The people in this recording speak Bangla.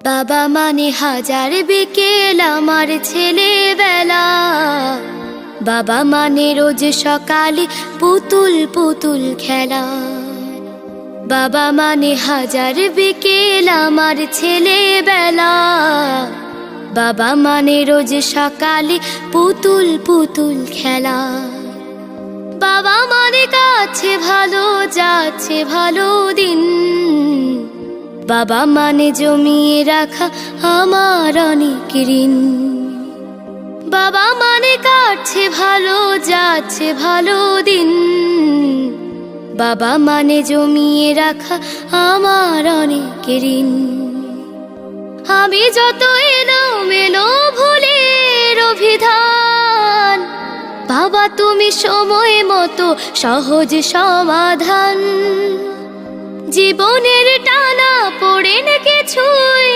বাবা মানে হাজার বিকেল আমার ছেলেবেলা। বাবা মানে রোজ সকালে পুতুল পুতুল খেলা। বাবা মানে হাজার বিকেল আমার ছেলেবেলা। বাবা মানে রোজ সকালে পুতুল পুতুল খেলা। বাবা মানে কাছে ভালো যাচ্ছে ভালো দিন। বাবা মানে জমিয়ে রাখা আমার অনেক ঋণ। বাবা মানে কাটছে ভালো যাচ্ছে ভালো দিন। বাবা মানে জমিয়ে রাখা আমার অনেক ঋণ। আমি যত এলোমেলো ভুলের অভিধান, বাবা তুমি সময় মতো সহজ সমাধান। জীবনের টানা পড়ে না কিছুই